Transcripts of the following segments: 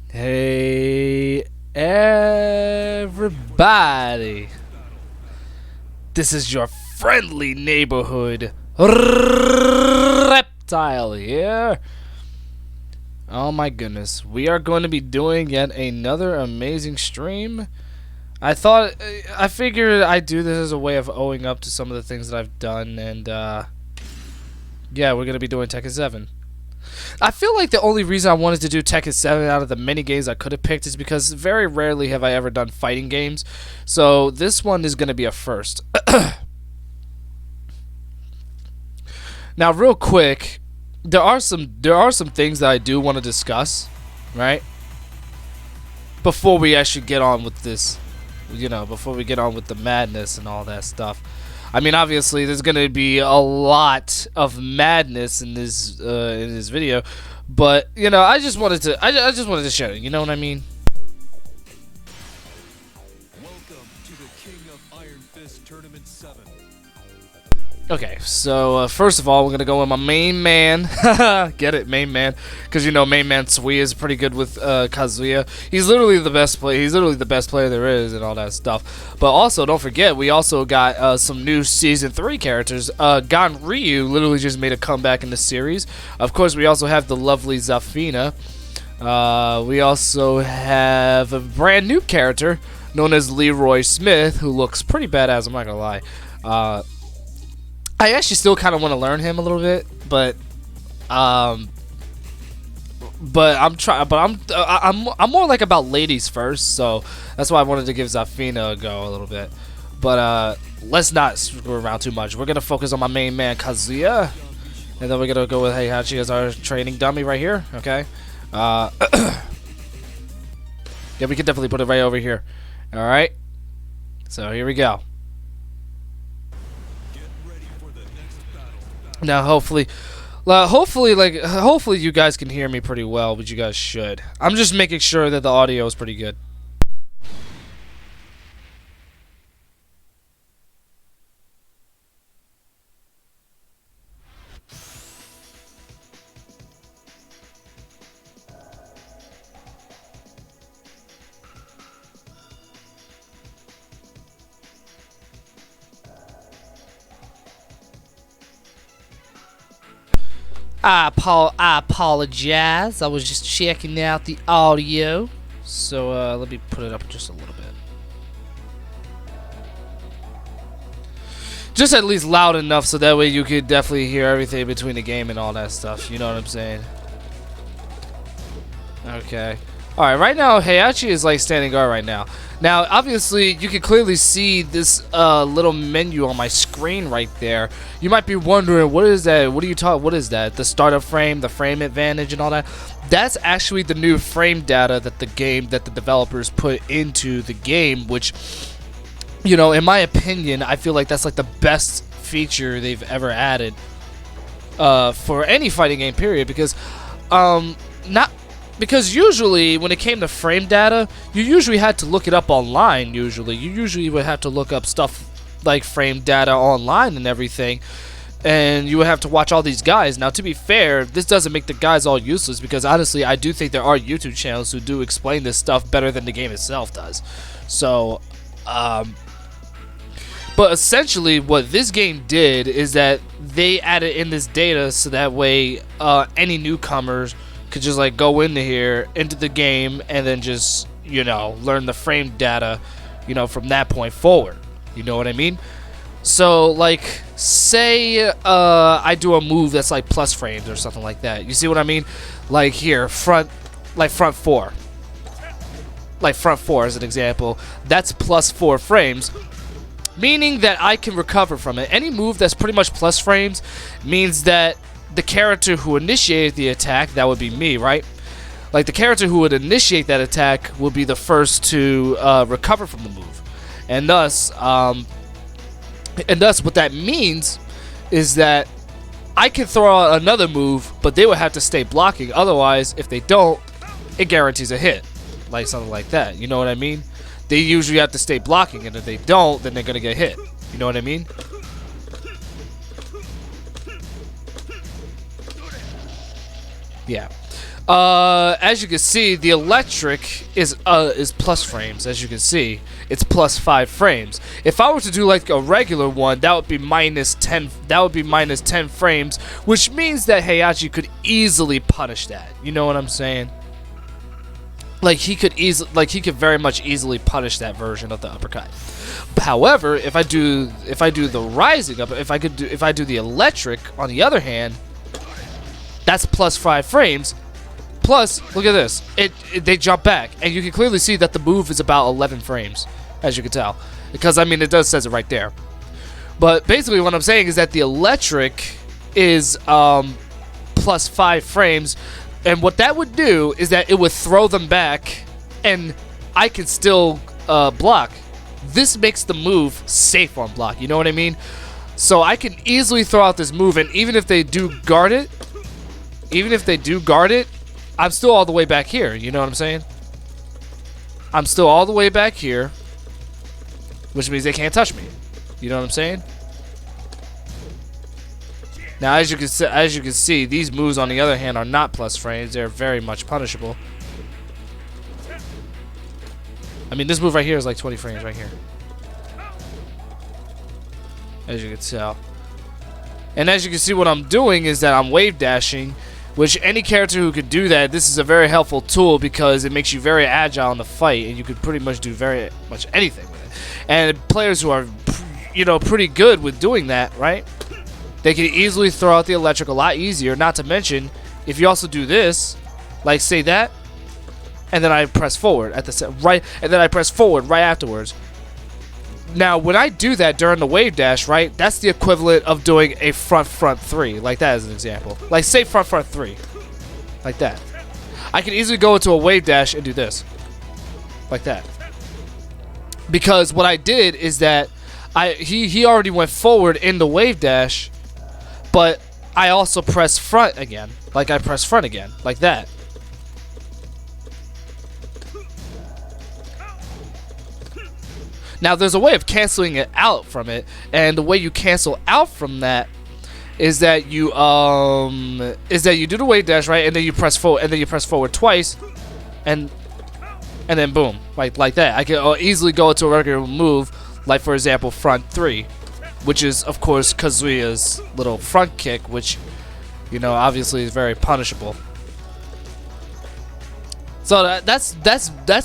Hey everybody, this is your friendly neighborhood Reptile here. Oh my goodness, we are going to be doing yet another amazing stream. I figured I'd do this as a way of owing up to some of the things that I've done, and yeah, we're going to be doing Tekken 7. I feel like the only reason I wanted to do Tekken 7 out of the many games I could have picked is because very rarely have I ever done fighting games. So this one is going to be a first. Now, real quick, there are some things that I do want to discuss, right? Before we actually get on with this, before we get on with the madness and all that stuff. I mean, obviously, there's gonna be a lot of madness in this video, but I just wanted to share it. You know what I mean? Welcome to the King of Iron Fist Tournament 7. Okay, so first of all, we're gonna go with my main man. Get it, main man, because main man Sui is pretty good with Kazuya. He's literally the best player. He's literally the best player there is, and all that stuff. But also, don't forget, we also got some new season 3 characters. Gon Ryu literally just made a comeback in the series. Of course, we also have the lovely Zafina. We also have a brand new character known as Leroy Smith, who looks pretty badass. I'm not gonna lie. I actually still kind of want to learn him a little bit, but I'm more like about ladies first, so that's why I wanted to give Zafina a go a little bit. But let's not screw around too much. We're gonna focus on my main man Kazuya, and then we're gonna go with Heihachi as our training dummy right here. Okay. Yeah, we can definitely put it right over here. All right. So here we go. Now, hopefully you guys can hear me pretty well, but you guys should. I'm just making sure that the audio is pretty good. I apologize. I was just checking out the audio. So let me put it up just a little bit. Just at least loud enough so that way you could definitely hear everything between the game and all that stuff. You know what I'm saying? Okay. Alright, right now Heihachi is like standing guard right now. Now, obviously, you can clearly see this little menu on my screen right there. You might be wondering, what is that? What is that? The startup frame, the frame advantage, and all that? That's actually the new frame data that the developers put into the game, which, in my opinion, I feel like that's like the best feature they've ever added for any fighting game, period, because Because usually, when it came to frame data, you usually had to look it up online, You usually would have to look up stuff like frame data online and everything. And you would have to watch all these guys. Now, to be fair, this doesn't make the guys all useless, because honestly, I do think there are YouTube channels who do explain this stuff better than the game itself does. So, but essentially, what this game did is that they added in this data so that way any newcomers could just like go into the game and then just learn the frame data from that point forward. You know what I mean? So like say I do a move that's like plus frames or something like that. You see what I mean? Like here, front 4 as an example, that's plus 4 frames, meaning that I can recover from it. Any move that's pretty much plus frames means that the character who initiated the attack, that would be me, right? Like the character who would initiate that attack will be the first to recover from the move, and thus what that means is that I can throw out another move, but they would have to stay blocking. Otherwise, if they don't, it guarantees a hit, like something like that. You know what I mean? They usually have to stay blocking, and if they don't, then they're gonna get hit. You know what I mean? Yeah. As you can see, the electric is plus frames. As you can see, it's plus 5 frames. If I were to do like a regular one, that would be minus 10. That would be minus 10 frames, which means that Heihachi could easily punish that. You know what I'm saying? Like he could very much easily punish that version of the uppercut. However, if I do the rising up, if I do the electric, on the other hand, that's plus 5 frames. Plus, look at this. They jump back, and you can clearly see that the move is about 11 frames, as you can tell, because I mean it does says it right there. But basically, what I'm saying is that the electric is plus 5 frames, and what that would do is that it would throw them back, and I can still block. This makes the move safe on block. You know what I mean? So I can easily throw out this move, and even if they do guard it, I'm still all the way back here. You know what I'm saying? I'm still all the way back here, which means they can't touch me. You know what I'm saying? Now, as you can see, these moves on the other hand are not plus frames. They're very much punishable. I mean, this move right here is like 20 frames right here, as you can tell. And as you can see, what I'm doing is that I'm wave dashing. Which any character who could do that, this is a very helpful tool because it makes you very agile in the fight, and you could pretty much do very much anything with it. And players who are, pretty good with doing that, right? They can easily throw out the electric a lot easier. Not to mention, if you also do this, like say that, and then I press forward at the right, and then I press forward right afterwards. Now, when I do that during the wave dash, right, that's the equivalent of doing a front 3, like that as an example. Like, say front 3, like that. I can easily go into a wave dash and do this, like that. Because what I did is that he already went forward in the wave dash, but I also press front again, like I press front again, like that. Now, there's a way of canceling it out from it, and the way you cancel out from that is that you do the wave dash, right, and then you press forward, twice, and then boom, like that. I can easily go into a regular move, like for example, front 3, which is of course Kazuya's little front kick, which obviously is very punishable. So that's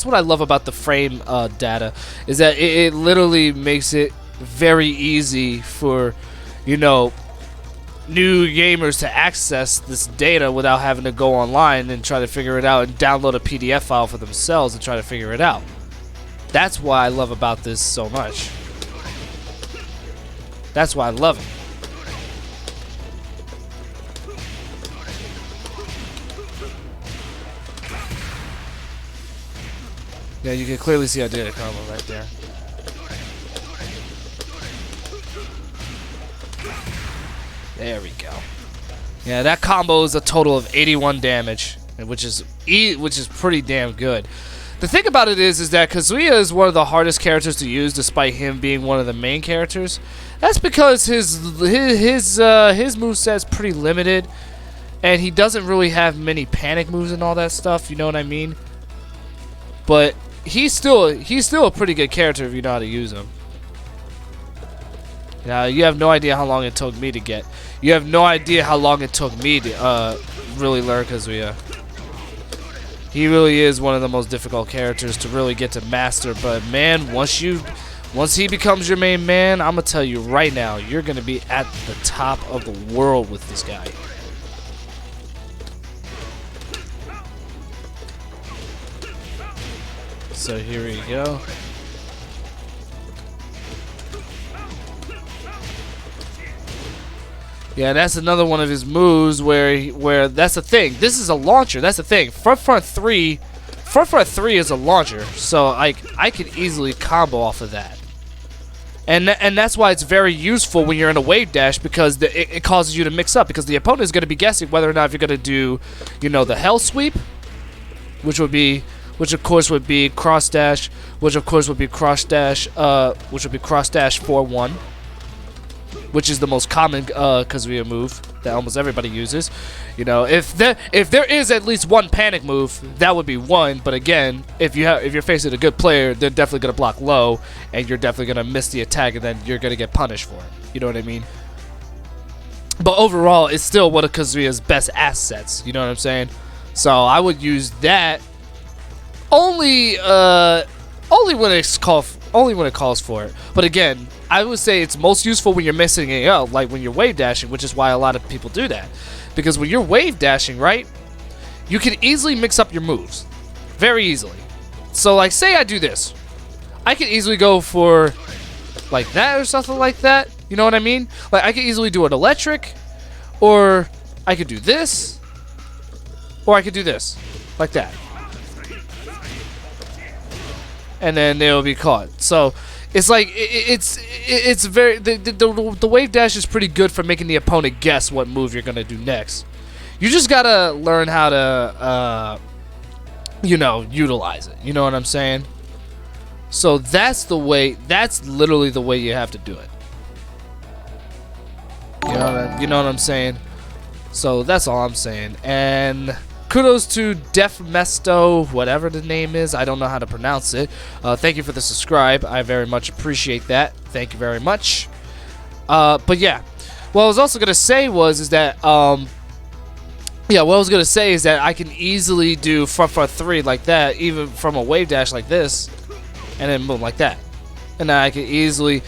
what I love about the frame data, is that it literally makes it very easy for new gamers to access this data without having to go online and try to figure it out and download a PDF file for themselves and try to figure it out. That's why I love about this so much. That's why I love it. Yeah, you can clearly see I did a combo right there. There we go. Yeah, that combo is a total of 81 damage, which is pretty damn good. The thing about it is that Kazuya is one of the hardest characters to use, despite him being one of the main characters. That's because his moveset is pretty limited, and he doesn't really have many panic moves and all that stuff. You know what I mean? But he's still a pretty good character if you know how to use him. Now, you have no idea how long it took me to get. You have no idea how long it took me to really learn Kazuya. He really is one of the most difficult characters to really get to master. But man, once he becomes your main man, I'm gonna tell you right now, you're gonna be at the top of the world with this guy. So here we go. Yeah, that's another one of his moves where that's the thing. This is a launcher. That's the thing. Front 3 is a launcher, so I could easily combo off of that. And that's why it's very useful when you're in a wave dash, because it causes you to mix up, because the opponent is going to be guessing whether or not you're going to do, the hell sweep, which of course would be cross dash, which of course would be cross dash 4-1. which is the most common Kazuya move that almost everybody uses. You know, if there is at least one panic move, that would be one. But again, if you're facing a good player, they're definitely gonna block low, and you're definitely gonna miss the attack, and then you're gonna get punished for it. You know what I mean? But overall, it's still one of Kazuya's best assets. You know what I'm saying? So I would use that only when it calls for it. But again, I would say it's most useful when you're missing it out, like when you're wave dashing, which is why a lot of people do that. Because when you're wave dashing, right, you can easily mix up your moves, very easily. So like, say I do this, I can easily go for like that or something like that. You know what I mean? Like I could easily do an electric, or I could do this, or I could do this, like that. And then they'll be caught. So it's like it's very the wave dash is pretty good for making the opponent guess what move you're gonna do next. You just gotta learn how to you know, utilize it. You know what I'm saying? So that's the way. That's literally the way you have to do it. You know what I'm saying? So that's all I'm saying. And kudos to Def Mesto, whatever the name is. I don't know how to pronounce it. Thank you for the subscribe. I very much appreciate that. Thank you very much. But yeah, what I was also gonna say is that I can easily do front 3 like that, even from a wave dash like this, and then boom like that. And then I can easily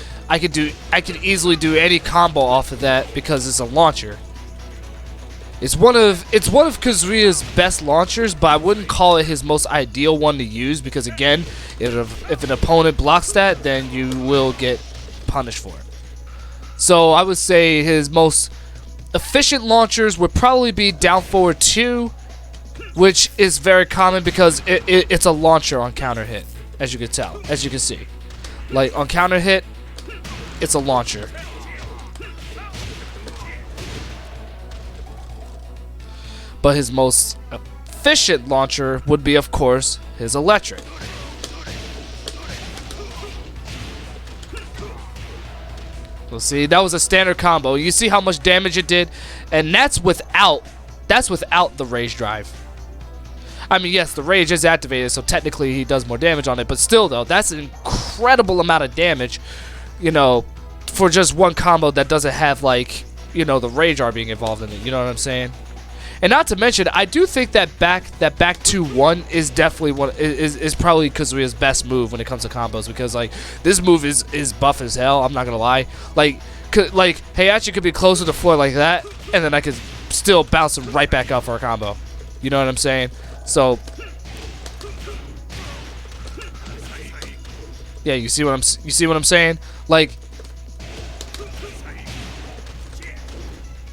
do any combo off of that because it's a launcher. It's one of Kazuya's best launchers, but I wouldn't call it his most ideal one to use because again, if an opponent blocks that, then you will get punished for it. So I would say his most efficient launchers would probably be down forward 2, which is very common because it's a launcher on counter hit, as you can see. Like on counter hit, it's a launcher. But his most efficient launcher would be, of course, his electric. Well, see, that was a standard combo. You see how much damage it did? And that's without the rage drive. I mean, yes, the rage is activated, so technically he does more damage on it, but still though, that's an incredible amount of damage, you know, for just one combo that doesn't have, like, you know, the rage R being involved in it. You know what I'm saying? And not to mention, I do think that back 2-1 is definitely is probably Kazuya's best move when it comes to combos, because like this move is buff as hell. I'm not gonna lie. Like Heihachi could be close to the floor like that, and then I could still bounce him right back up for a combo. You know what I'm saying? So yeah, you see what I'm saying? Like,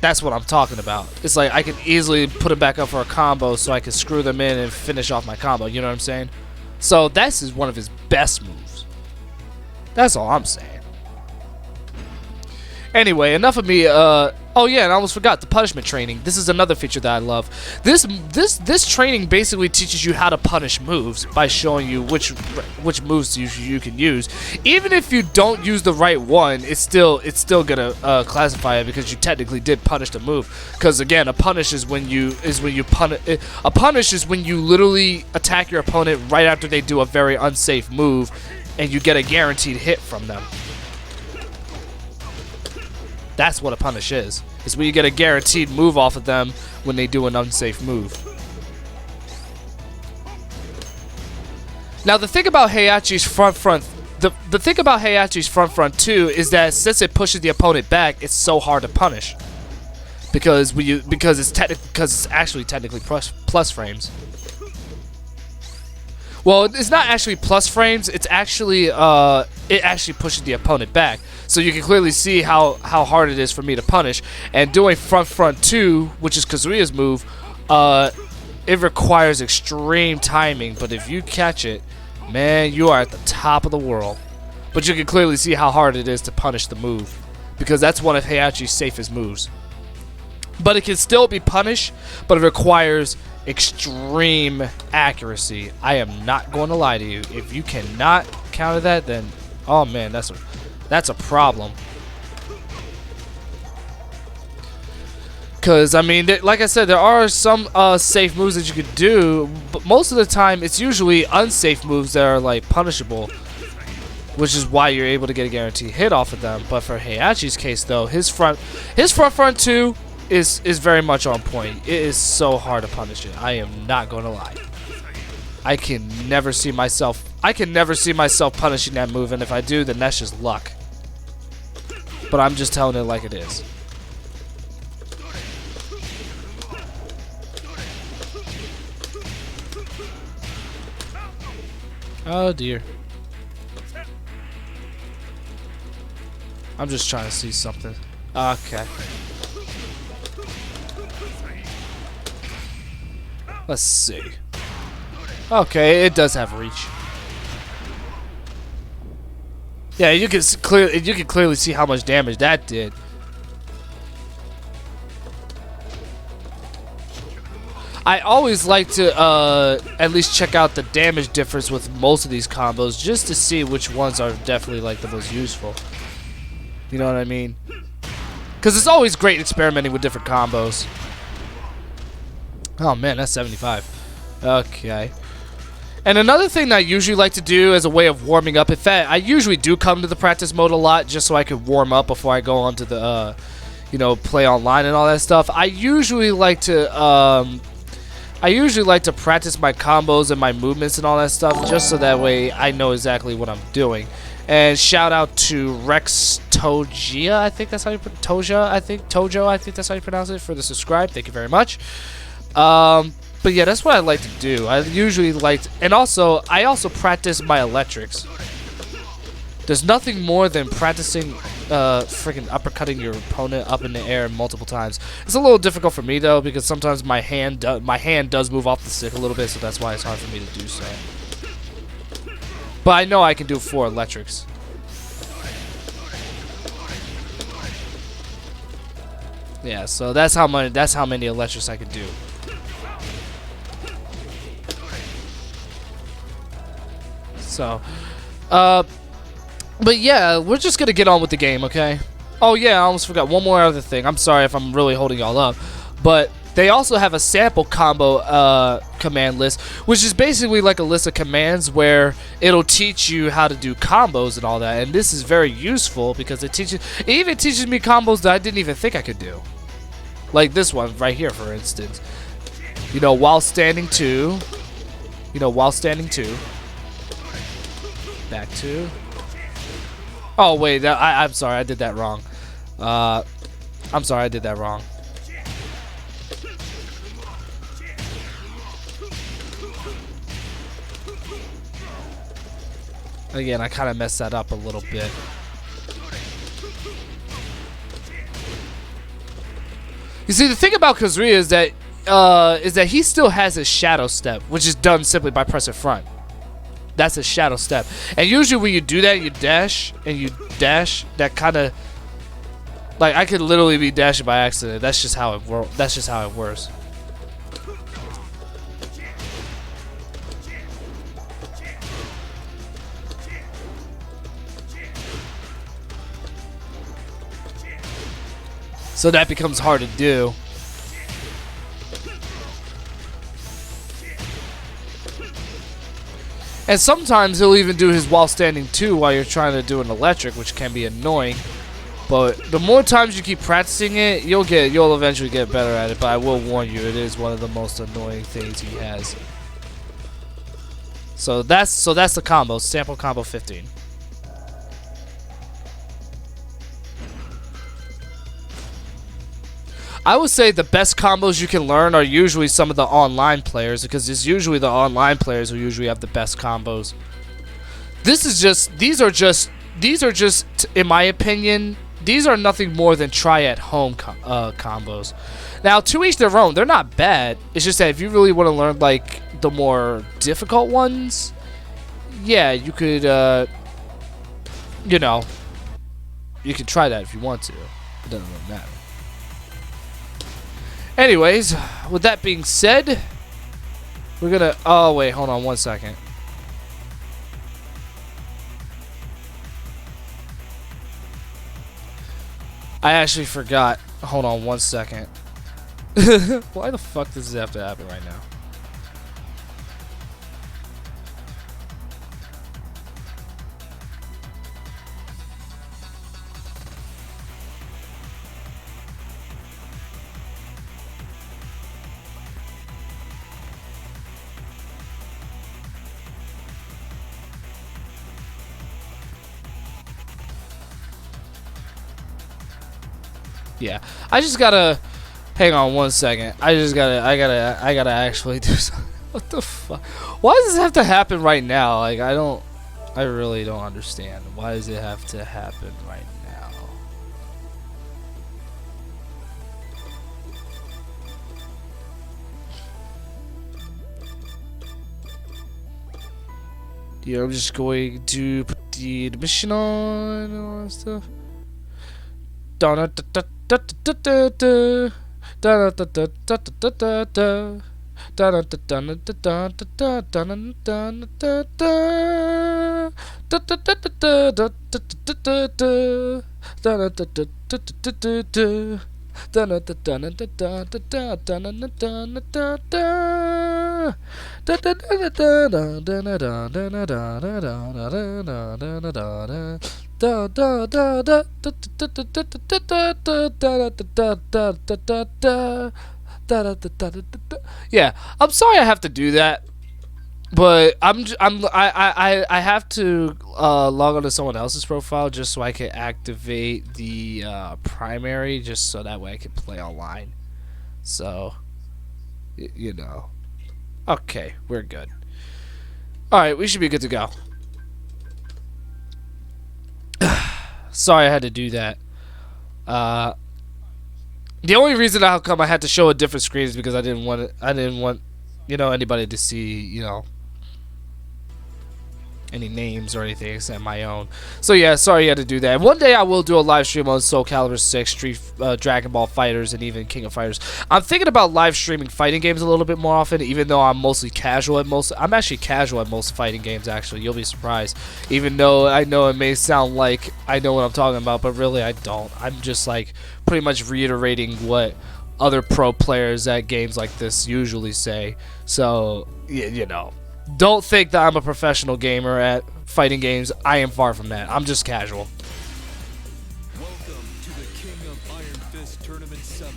that's what I'm talking about. It's like I can easily put him back up for a combo so I can screw them in and finish off my combo. You know what I'm saying? So this is one of his best moves. That's all I'm saying. Anyway, enough of me. Oh yeah, and I almost forgot the punishment training. This is another feature that I love. This training basically teaches you how to punish moves by showing you which moves you can use. Even if you don't use the right one, it's still gonna classify it because you technically did punish the move. Because again, a punish is when you literally attack your opponent right after they do a very unsafe move, and you get a guaranteed hit from them. That's what a punish is. It's when you get a guaranteed move off of them when they do an unsafe move. Now the thing about Heihachi's the thing about Heihachi's front too is that since it pushes the opponent back, it's so hard to punish. Because it's actually technically plus frames. Well, it's not actually plus frames. It's actually it actually pushes the opponent back. So you can clearly see how hard it is for me to punish. And doing front 2, which is Kazuya's move, it requires extreme timing. But if you catch it, man, you are at the top of the world. But you can clearly see how hard it is to punish the move, because that's one of Heihachi's safest moves. But it can still be punished, but it requires extreme accuracy. I am not going to lie to you. If you cannot counter that, then oh man, that's a problem. Because, I mean, like I said, there are some safe moves that you could do, but most of the time it's usually unsafe moves that are, like, punishable, which is why you're able to get a guaranteed hit off of them. But for Heihachi's case, though, his front two is very much on point. It is so hard to punish it. I am not going to lie. I can never see myself punishing that move, and if I do, then that's just luck. But I'm just telling it like it is. Oh dear. I'm just trying to see something. Okay. Let's see. Okay, it does have reach. Yeah, you can clearly see how much damage that did. I always like to at least check out the damage difference with most of these combos just to see which ones are definitely like the most useful. You know what I mean? Because it's always great experimenting with different combos. Oh man, that's 75. Okay. And another thing that I usually like to do as a way of warming up, in fact, I usually do come to the practice mode a lot just so I can warm up before I go on to the, you know, play online and all that stuff. I usually like to practice my combos and my movements and all that stuff just so that way I know exactly what I'm doing. And shout out to Rex Togia, I think that's how you put Tojo, I think that's how you pronounce it, for the subscribe. Thank you very much. But yeah, that's what I like to do. I usually like to, and also I also practice my electrics. There's nothing more than practicing freaking uppercutting your opponent up in the air multiple times. It's a little difficult for me though because sometimes my hand does move off the stick a little bit, so that's why it's hard for me to do so. But I know I can do 4 electrics. Yeah, so that's how many electrics I can do. So, but yeah, we're just gonna get on with the game, okay? Oh yeah, I almost forgot one more other thing. I'm sorry if I'm really holding y'all up, but they also have a sample combo command list, which is basically like a list of commands where it'll teach you how to do combos and all that. And this is very useful because it even teaches me combos that I didn't even think I could do. Like this one right here, for instance. You know, while standing 2. You know, while standing 2. Back 2. Oh wait, I'm sorry, I did that wrong. I'm sorry, I did that wrong. Again, I kind of messed that up a little bit. You see, the thing about Kazuya is that he still has his shadow step, which is done simply by pressing front. That's a shadow step, and usually when you do that, you dash, that kind of like I could literally be dashing by accident. That's just how it works. That's just how it works. So that becomes hard to do. And sometimes he'll even do his while standing 2 while you're trying to do an electric, which can be annoying. But the more times you keep practicing it, you'll eventually get better at it. But I will warn you, it is one of the most annoying things he has. So that's the combo, sample combo 15. I would say the best combos you can learn are usually some of the online players, because it's usually the online players who usually have the best combos. These are just, in my opinion, these are nothing more than try at home combos. Now, to each their own, they're not bad. It's just that if you really want to learn like the more difficult ones, yeah, you could, you know, you can try that if you want to. It doesn't really matter. Anyways, with that being said, we're gonna... Oh, wait, hold on one second. I actually forgot. Hold on one second. Why the fuck does this have to happen right now? Yeah, I just gotta hang on 1 second. I gotta actually do something. What the fuck? Why does this have to happen right now? Like, I really don't understand. Why does it have to happen right now? Yeah, I'm just going to put the mission on and all that stuff. Yeah, I'm sorry I have to do that, but I have to log on to someone else's profile just so I can activate the primary, just so that way I can play online. So, you know. Okay, we're good. Alright, we should be good to go. Sorry I had to do that. The only reason how come I had to show a different screen is because I didn't want you know, anybody to see, you know, any names or anything except my own. So yeah, sorry you had to do that. One day I will do a live stream on Soul Calibur 6, Dragon Ball Fighters, and even King of Fighters. I'm thinking about live streaming fighting games a little bit more often, even though I'm mostly casual at most. I'm actually casual at most fighting games, actually. You'll be surprised. Even though I know it may sound like I know what I'm talking about, but really I don't. I'm just like pretty much reiterating what other pro players at games like this usually say. So, you know. Don't think that I'm a professional gamer at fighting games. I am far from that. I'm just casual. Welcome to the King of Iron Fist Tournament 7.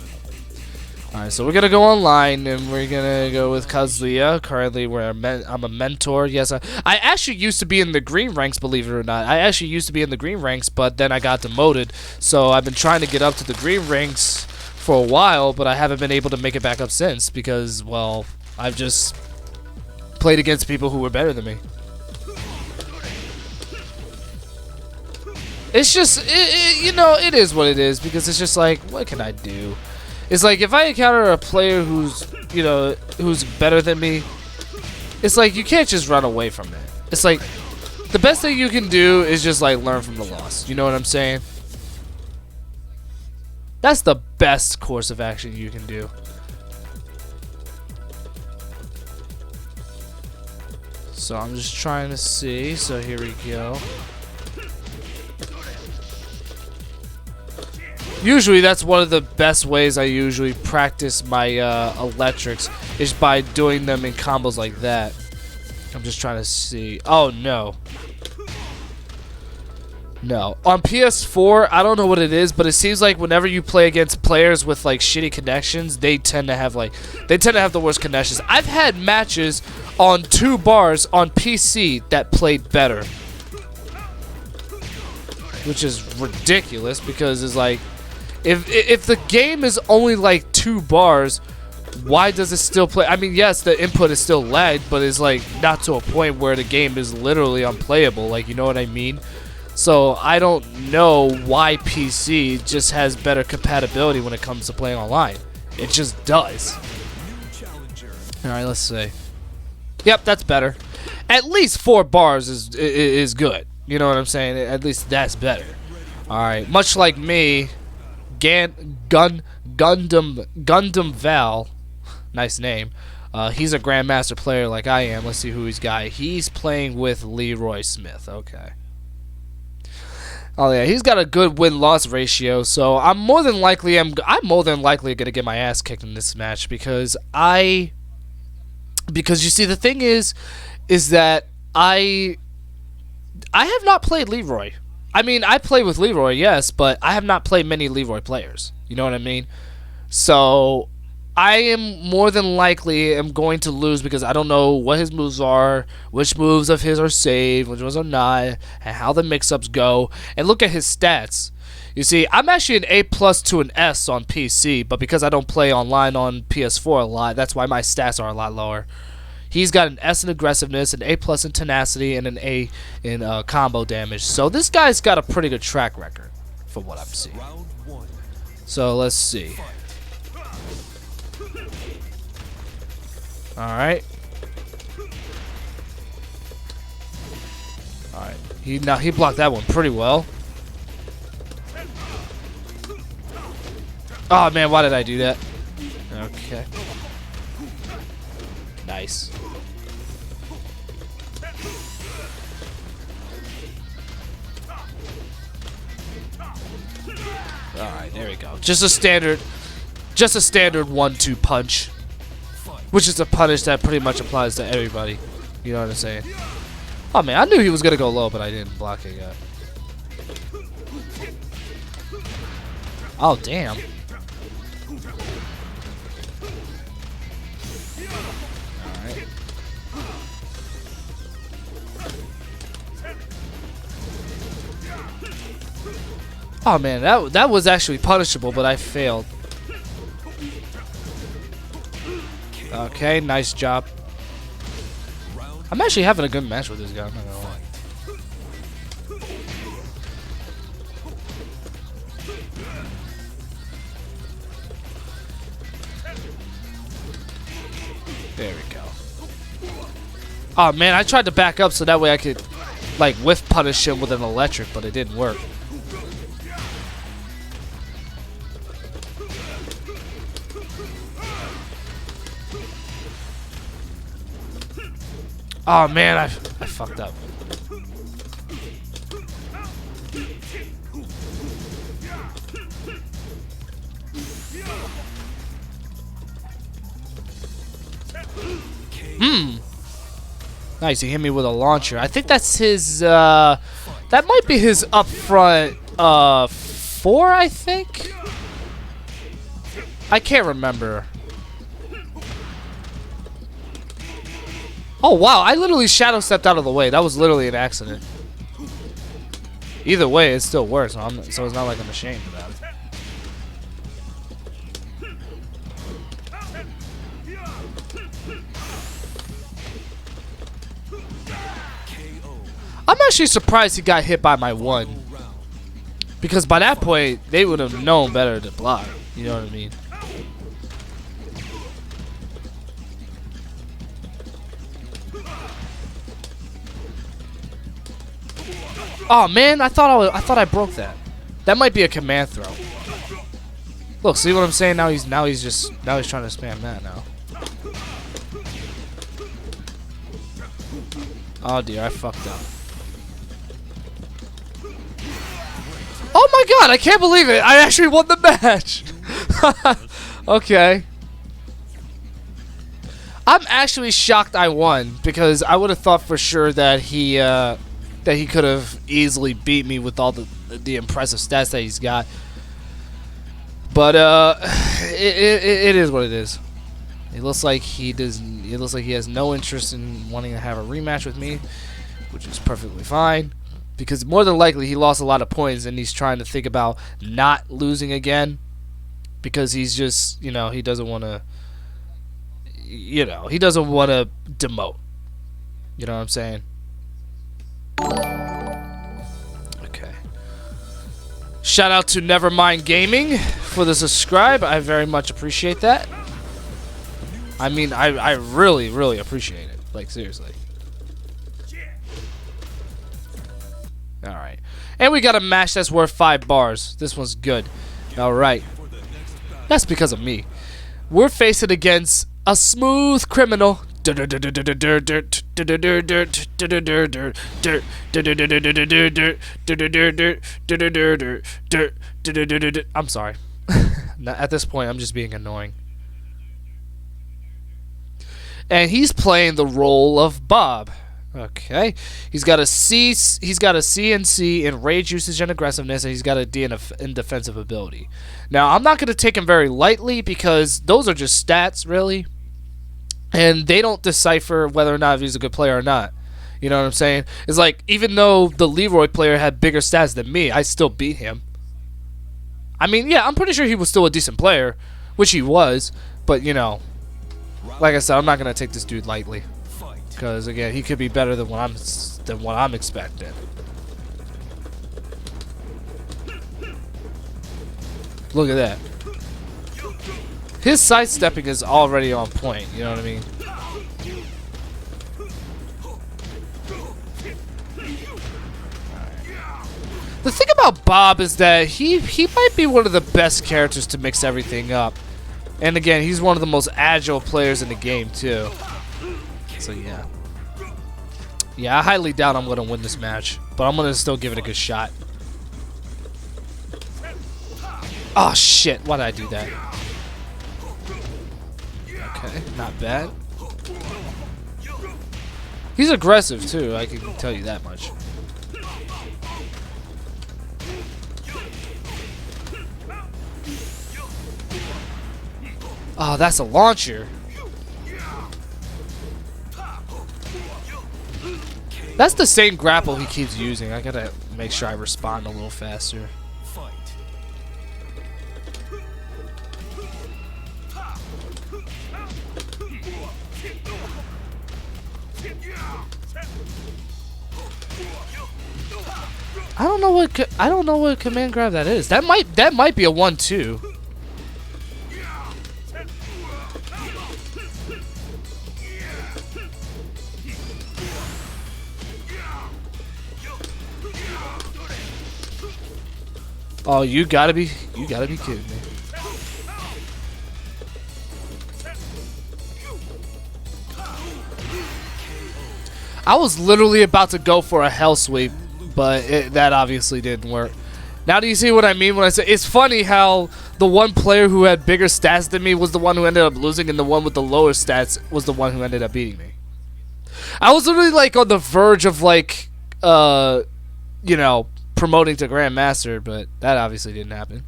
Alright, so we're gonna go online and we're gonna go with Kazuya. Currently, I'm a mentor. Yes, I actually used to be in the green ranks, believe it or not. I actually used to be in the green ranks, but then I got demoted. So I've been trying to get up to the green ranks for a while, but I haven't been able to make it back up since because, well, I've just played against people who were better than me. It's just, you know, it is what it is, because it's just like, what can I do? It's like, if I encounter a player who's, you know, who's better than me, it's like, you can't just run away from it. It's like, the best thing you can do is just, like, learn from the loss. You know what I'm saying? That's the best course of action you can do. So I'm just trying to see. So here we go. Usually that's one of the best ways I usually practice my electrics is by doing them in combos like that. I'm just trying to see. Oh no. No. On PS4, I don't know what it is, but it seems like whenever you play against players with like shitty connections, they tend to have the worst connections. I've had matches on 2 bars on PC that played better, which is ridiculous because it's like, if the game is only like 2 bars, why does it still play? I mean, yes, the input is still lagged, but it's like not to a point where the game is literally unplayable. Like, you know what I mean? So I don't know why PC just has better compatibility when it comes to playing online. It just does. All right, let's see. Yep, that's better. At least 4 bars is good. You know what I'm saying? At least that's better. All right, much like me, Gundam Val, nice name. He's a grandmaster player like I am. Let's see who he's got. He's playing with Leroy Smith. Okay. Oh yeah, he's got a good win-loss ratio, so I'm more than likely gonna get my ass kicked in this match because you see the thing is that I have not played Leroy. I mean, I play with Leroy, yes, but I have not played many Leroy players. You know what I mean? So I am more than likely going to lose because I don't know what his moves are, which moves of his are saved, which ones are not, and how the mix-ups go. And look at his stats. You see, I'm actually an A+ to an S on PC, but because I don't play online on PS4 a lot, that's why my stats are a lot lower. He's got an S in aggressiveness, an A+ in tenacity, and an A in combo damage. So this guy's got a pretty good track record for what I'm seeing. So let's see. Alright. Alright. He blocked that one pretty well. Oh man, why did I do that? Okay. Nice. Alright, there we go. Just a standard 1-2 punch. Which is a punish that pretty much applies to everybody. You know what I'm saying? Oh man, I knew he was gonna go low, but I didn't block it yet. Oh damn. Alright. Oh man, that was actually punishable, but I failed. Okay, nice job. I'm actually having a good match with this guy, I'm not gonna lie. There we go. Oh man, I tried to back up so that way I could like whiff punish him with an electric, but it didn't work. Oh man, I fucked up. Nice, he hit me with a launcher. I think that's his, that might be his up front, 4, I think? I can't remember. Oh wow, I literally shadow stepped out of the way. That was literally an accident. Either way, it still works, so it's not like I'm ashamed about it. I'm actually surprised he got hit by my 1. Because by that point, they would have known better to block. You know what I mean? Oh man, I thought I broke that. That might be a command throw. Look, see what I'm saying? Now he's trying to spam that now. Oh dear, I fucked up. Oh my god, I can't believe it! I actually won the match! Okay. I'm actually shocked I won, because I would have thought for sure that he could have easily beat me with all the impressive stats that he's got. But it is what it is. It looks like he doesn't. It looks like he has no interest in wanting to have a rematch with me, which is perfectly fine. Because more than likely he lost a lot of points and he's trying to think about not losing again. Because he's just, you know, he doesn't want to. You know, he doesn't want to demote. You know what I'm saying? Okay. Shout out to Nevermind Gaming for the subscribe. I very much appreciate that. I mean, I really, really appreciate it. Like, seriously. Alright. And we got a match that's worth 5 bars. This one's good. Alright. That's because of me. We're facing against a smooth criminal, I'm sorry. At this point, I'm just being annoying. And he's playing the role of Bob. Okay, he's got a C. He's got a CNC in rage usage and aggressiveness, and he's got a D in defensive ability. Now, I'm not going to take him very lightly because those are just stats, really, and they don't decipher whether or not he's a good player or not. You know what I'm saying? It's like, even though the Leroy player had bigger stats than me, I still beat him. I mean, yeah, I'm pretty sure he was still a decent player, which he was, but you know, like I said, I'm not going to take this dude lightly. Because again, he could be better than what I'm expecting. Look at that. His sidestepping is already on point. You know what I mean? The thing about Bob is that he might be one of the best characters to mix everything up. And again, he's one of the most agile players in the game too. So yeah. Yeah, I highly doubt I'm going to win this match, but I'm going to still give it a good shot. Oh shit, why did I do that? Okay, not bad. He's aggressive too, I can tell you that much. Oh, that's a launcher. That's the same grapple he keeps using. I gotta make sure I respond a little faster. I don't know what command grab that is. That might be a 1-2. Oh, you gotta be kidding me. I was literally about to go for a hell sweep, but that obviously didn't work. Now do you see what I mean when I say it's funny how the one player who had bigger stats than me was the one who ended up losing, and the one with the lower stats was the one who ended up beating me. I was literally like on the verge of like you know, promoting to Grandmaster, but that obviously didn't happen.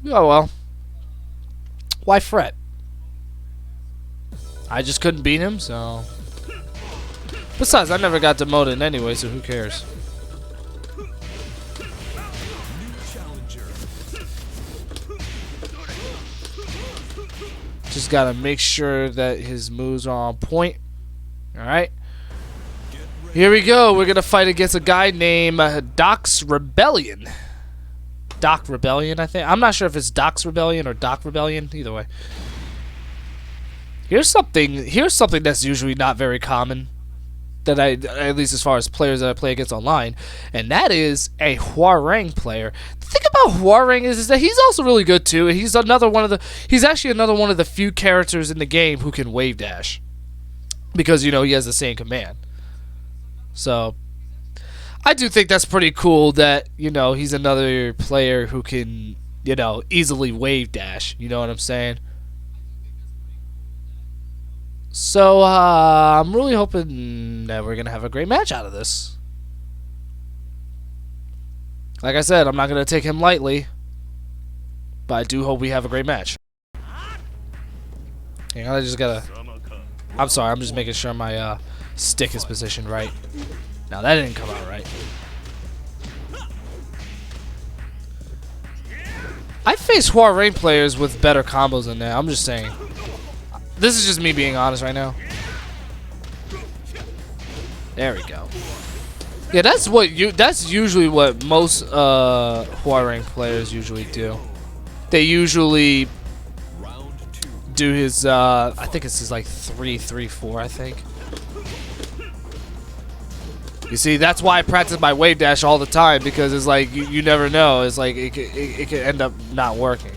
Oh well. Why fret? I just couldn't beat him, so... Besides, I never got demoted anyway, so who cares? Just gotta make sure that his moves are on point. Alright. Here we go. We're gonna fight against a guy named Doc's Rebellion. Doc Rebellion, I think. I'm not sure if it's Doc's Rebellion or Doc Rebellion. Either way. Here's something that's usually not very common. That at least as far as players that I play against online, and that is a Huarang player. The thing about Huarang is that he's also really good too. And he's actually another one of the few characters in the game who can wave dash, because you know he has the same command. So, I do think that's pretty cool that, you know, he's another player who can, you know, easily wave dash. You know what I'm saying? So, I'm really hoping that we're going to have a great match out of this. Like I said, I'm not going to take him lightly, but I do hope we have a great match. Hang on, I just gotta... I'm sorry, I'm just making sure my, stick is positioned right. Now that didn't come out right. I face Huarang players with better combos than that. I'm just saying. This is just me being honest right now. There we go. Yeah, that's usually what most Huarang players usually do. They usually do his I think it's his like 3-3-4, I think. You see, that's why I practice my wave dash all the time, because it's like you never know. It's like it could end up not working.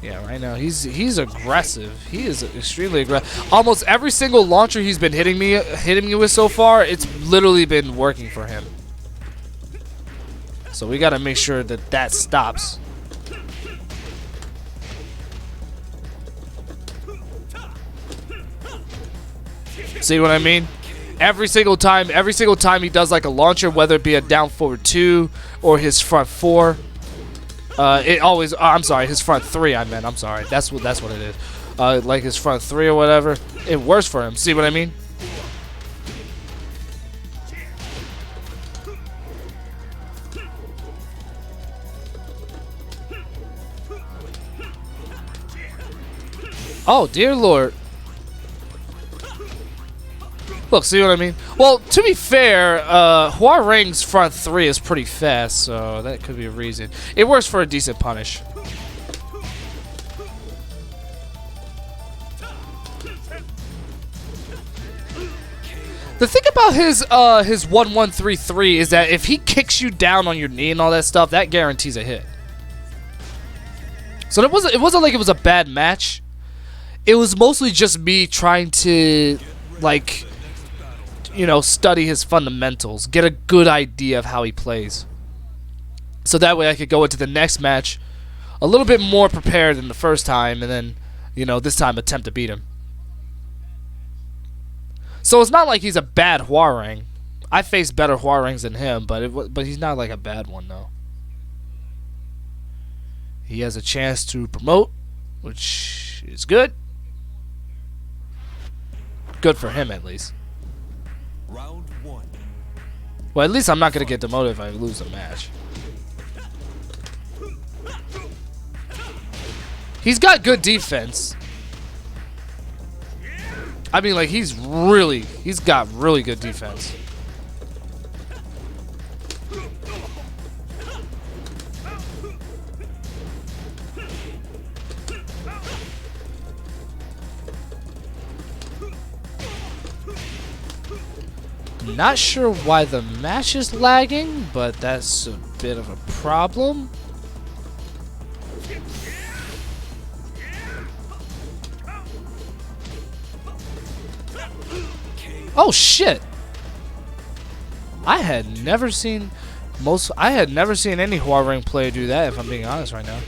Yeah, right now he's aggressive. He is extremely aggressive. Almost every single launcher he's been hitting me with so far, it's literally been working for him. So we gotta make sure that that stops. See what I mean? Every single time he does like a launcher, whether it be a down forward 2 or his front 4, it always. I'm sorry, his front 3. I meant. I'm sorry. That's what it is. Like his front 3 or whatever, it works for him. See what I mean? Oh dear Lord. Look, see what I mean? Well, to be fair, Hua Rang's front 3 is pretty fast, so that could be a reason. It works for a decent punish. The thing about his 1-1-3-3 is that if he kicks you down on your knee and all that stuff, that guarantees a hit. So it wasn't like it was a bad match. It was mostly just me trying to, like, you know, study his fundamentals, get a good idea of how he plays. So that way I could go into the next match a little bit more prepared than the first time, and then, you know, this time attempt to beat him. So it's not like he's a bad Hwarang. I faced better Hwarangs than him, but he's not like a bad one, though. He has a chance to promote, which is good. Good for him, at least. Round 1. Well, at least I'm not going to get demoted if I lose a match. He's got good defense. I mean, like, he's got really good defense. Not sure why the match is lagging, but that's a bit of a problem. Oh shit! I had never seen any Hwarang player do that, if I'm being honest right now.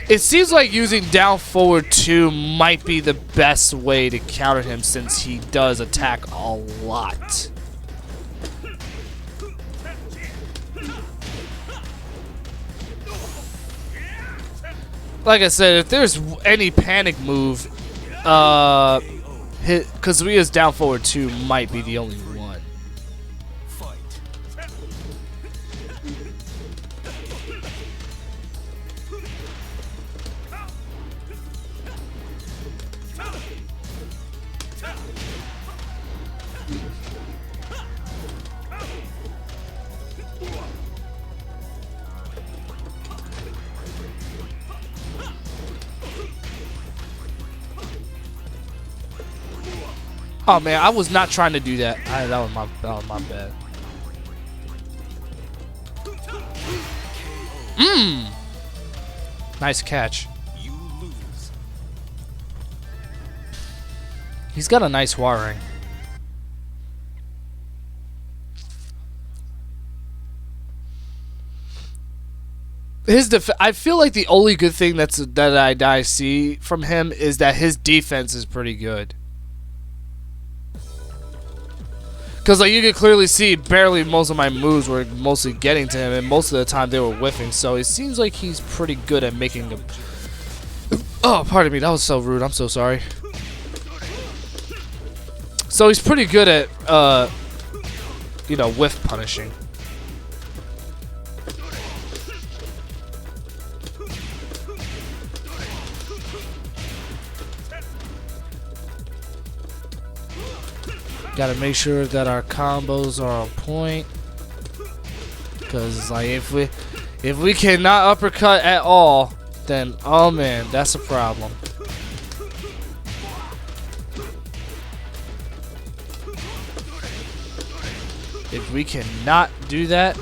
It seems like using down forward 2 might be the best way to counter him, since he does attack a lot. Like I said, if there's any panic move, Kazuya's down forward 2 might be the only one. Oh man, I was not trying to do that. That was my bad. Nice catch. He's got a nice Hwarang. I feel like the only good thing that I see from him is that his defense is pretty good. Because like you could clearly see, barely most of my moves were mostly getting to him, and most of the time they were whiffing. So it seems like he's pretty good at making them. Oh, pardon me, that was so rude. I'm so sorry. So he's pretty good at, you know, whiff punishing. Gotta make sure that our combos are on point, because like if we cannot uppercut at all, then oh man, that's a problem. If we cannot do that,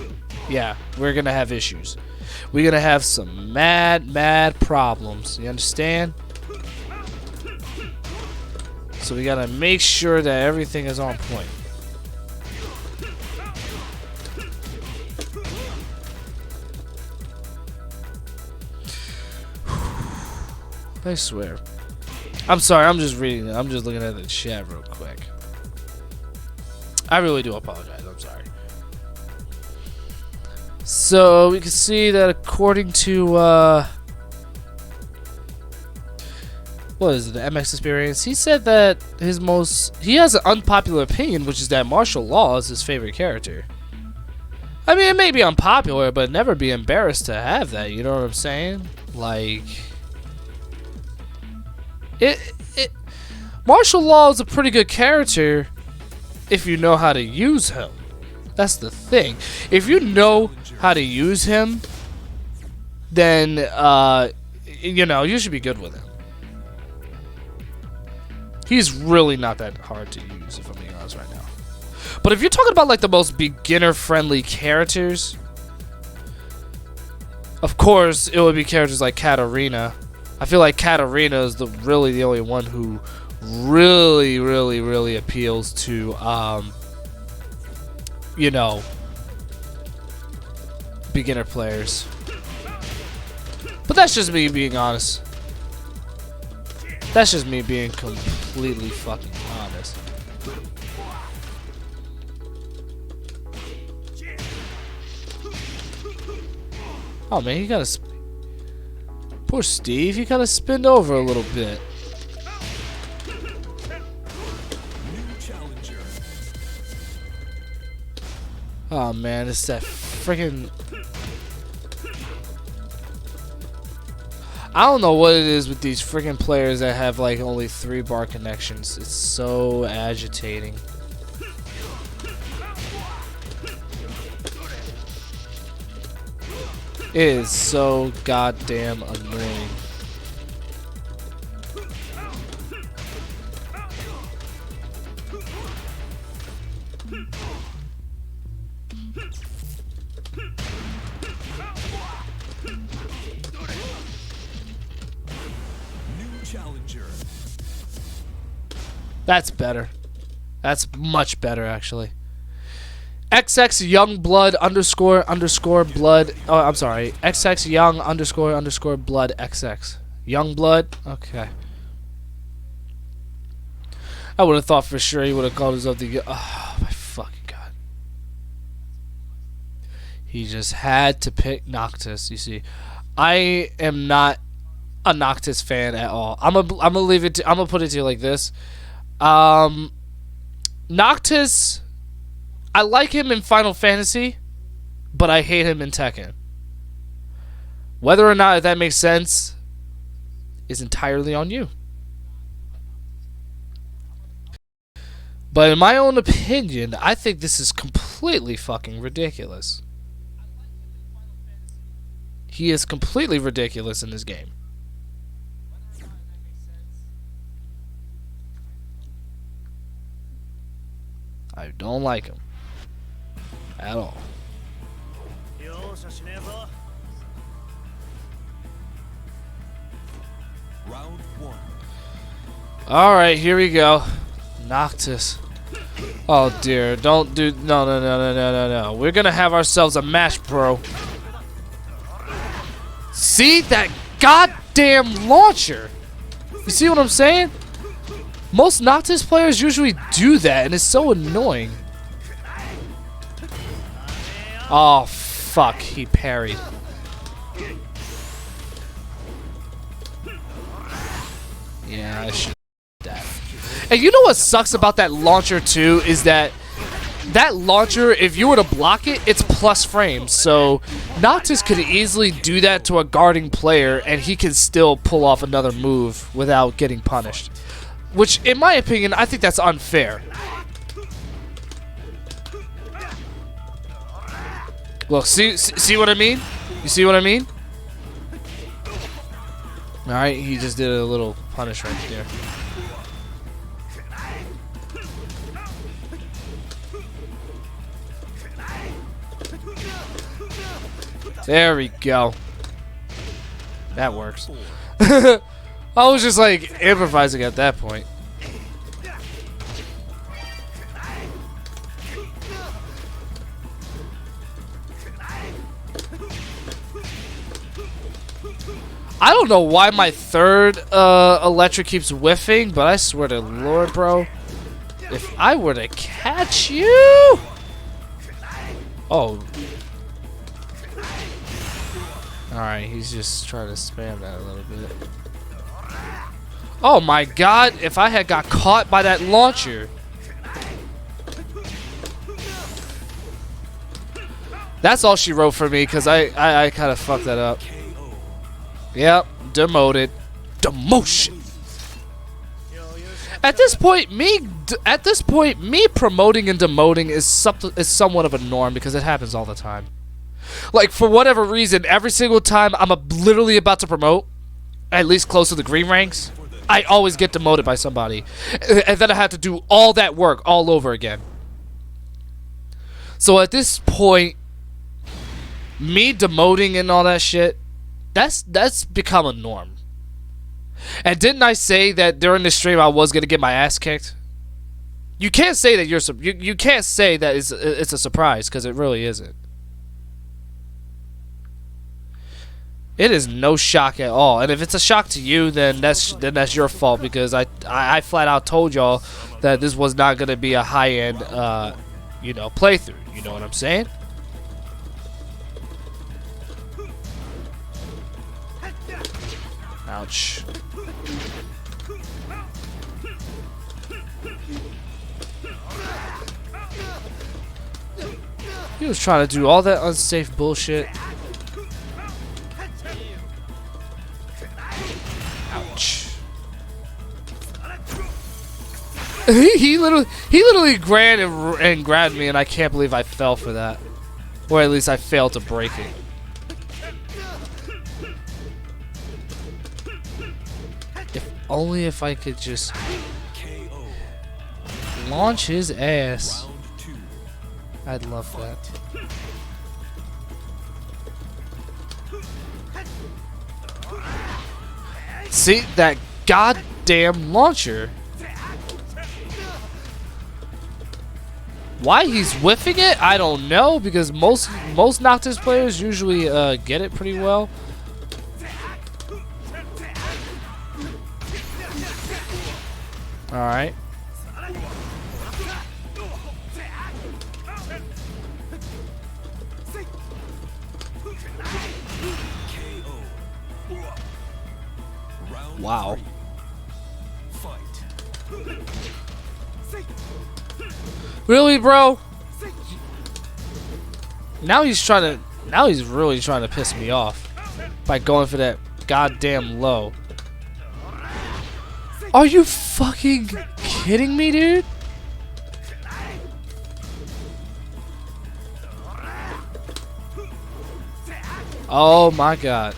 yeah, we're gonna have issues. We're gonna have some mad problems. You understand? So we gotta make sure that everything is on point. I swear. I'm sorry, I'm just reading it. I'm just looking at the chat real quick. I really do apologize. I'm sorry. So we can see that according to what is it, the MX Experience, he said that he has an unpopular opinion, which is that martial law is his favorite character. I mean, it may be unpopular, but never be embarrassed to have that, you know what I'm saying? Like, martial law is a pretty good character if you know how to use him. That's the thing. If you know how to use him, then you know, you should be good with him. He's really not that hard to use, if I'm being honest right now. But if you're talking about like the most beginner-friendly characters, of course it would be characters like Katarina. I feel like Katarina is really the only one who really appeals to you know, beginner players. But that's just me being honest. That's just me being completely fucking honest. Oh man, he gotta poor Steve, he gotta spin over a little bit. Oh man, it's that freaking. I don't know what it is with these freaking players that have like only 3-bar connections. It's so agitating. It is so goddamn annoying. That's better. That's much better, actually. XX Youngblood underscore blood. Oh, I'm sorry. XX Young underscore blood XX. Youngblood? Okay. I would have thought for sure he would have called himself the. Oh, my fucking god. He just had to pick Noctis, you see. I am not a Noctis fan at all. I'm gonna leave it. I'm gonna put it to you like this. Noctis, I like him in Final Fantasy, but I hate him in Tekken. Whether or not that makes sense is entirely on you. But in my own opinion, I think this is completely fucking ridiculous. He is completely ridiculous in this game. I don't like him at all. Round 1. All right, here we go. Noctis. Oh dear, don't do no. We're gonna have ourselves a match, bro. See that goddamn launcher? You see what I'm saying? Most Noctis players usually do that, and it's so annoying. Oh, fuck. He parried. Yeah, I should do that. And you know what sucks about that launcher, too, is that launcher, if you were to block it, it's plus frames. So Noctis could easily do that to a guarding player, and he can still pull off another move without getting punished. Which, in my opinion, I think that's unfair. Look, see what I mean? You see what I mean? Alright, he just did a little punish right there. There we go. That works. I was just like improvising at that point. I don't know why my third electric keeps whiffing, but I swear to Lord, bro, if I were to catch you... Oh. Alright, he's just trying to spam that a little bit. Oh my god, if I had got caught by that launcher. That's all she wrote for me, because I kind of fucked that up. Yep, demoted. Demotion. At this point, me promoting and demoting is somewhat of a norm because it happens all the time. Like, for whatever reason, every single time I'm literally about to promote, at least close to the green ranks, I always get demoted by somebody. And then I have to do all that work all over again. So at this point, me demoting and all that shit, that's become a norm. And didn't I say that during the stream I was gonna get my ass kicked? You can't say that you can't say that it's a surprise, because it really isn't. It is no shock at all. And if it's a shock to you, then that's your fault, because I flat out told y'all that this was not gonna be a high end you know, playthrough. You know what I'm saying? Ouch. He was trying to do all that unsafe bullshit. Ouch. he literally ran and grabbed me, and I can't believe I fell for that. Or at least I failed to break it. Only if I could just launch his ass. I'd love that. See, that goddamn launcher. Why he's whiffing it, I don't know, because most Noctis players usually get it pretty well. Alright. Wow. Really, bro? Now he's really trying to piss me off by going for that goddamn low. Are you fucking kidding me, dude? Oh my god.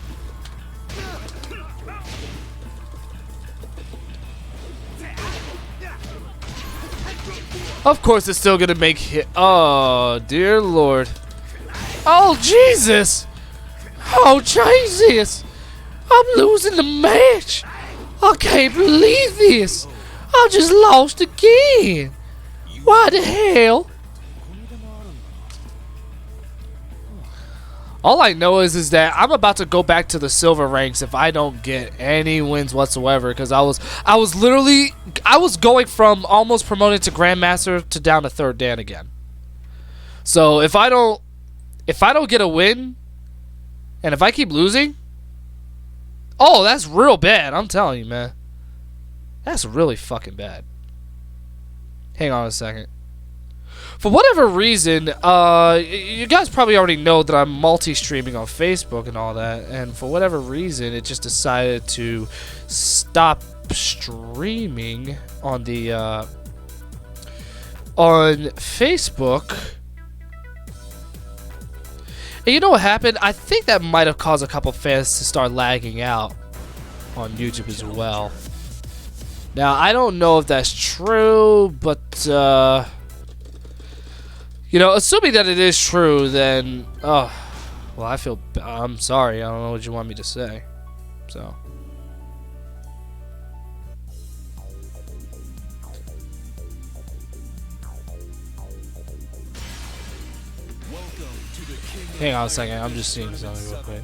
Of course it's still gonna make hit. Oh, dear lord. Oh, Jesus. Oh, Jesus. I'm losing the match. I can't believe this. I just lost again. Why the hell? All I know is that I'm about to go back to the silver ranks if I don't get any wins whatsoever, because I was going from almost promoted to Grandmaster to down to third Dan again. So if I don't get a win, and if I keep losing, oh, that's real bad. I'm telling you, man. That's really fucking bad. Hang on a second. For whatever reason, you guys probably already know that I'm multi-streaming on Facebook and all that, and for whatever reason, it just decided to stop streaming on the on Facebook. And you know what happened? I think that might have caused a couple fans to start lagging out on YouTube as well. Now, I don't know if that's true, but you know, assuming that it is true, then Well, I'm sorry. I don't know what you want me to say. So. Hang on a second. I'm just seeing something real quick.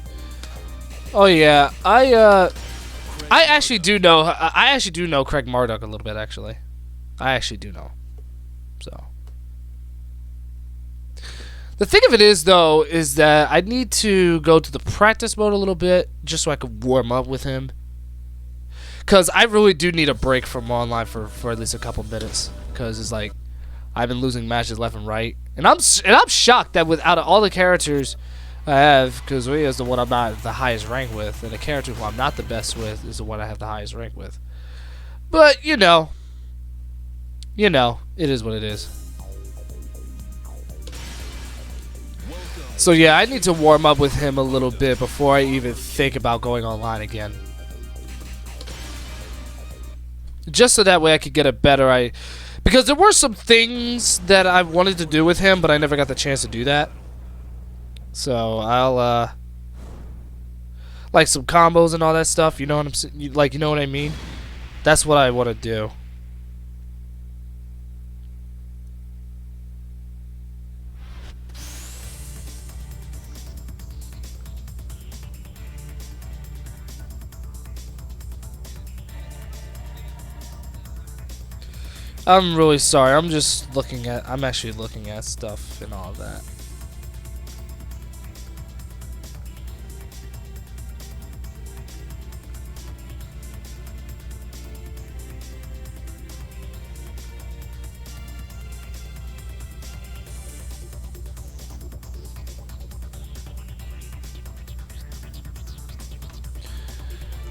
Oh yeah, I actually do know. I actually do know Craig Marduk a little bit. Actually, I actually do know. So. The thing of it is, though, is that I need to go to the practice mode a little bit just so I can warm up with him. Because I really do need a break from online for at least a couple minutes. Because it's like I've been losing matches left and right, and I'm shocked that out of all the characters I have, Kazuya is the one I'm not the highest rank with, and the character who I'm not the best with is the one I have the highest rank with. But you know, it is what it is. So yeah, I need to warm up with him a little bit before I even think about going online again. Just so that way I could get a better because there were some things that I wanted to do with him, but I never got the chance to do that. So I'll like some combos and all that stuff. You know what I'm saying? Like, you know what I mean? That's what I want to do. I'm really sorry. I'm actually looking at stuff and all of that.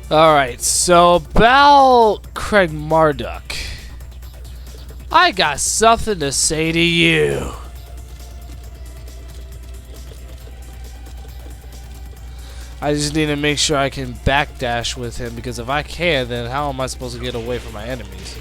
Alright, so about Craig Marduk. I got something to say to you. I just need to make sure I can backdash with him, because if I can, then how am I supposed to get away from my enemies?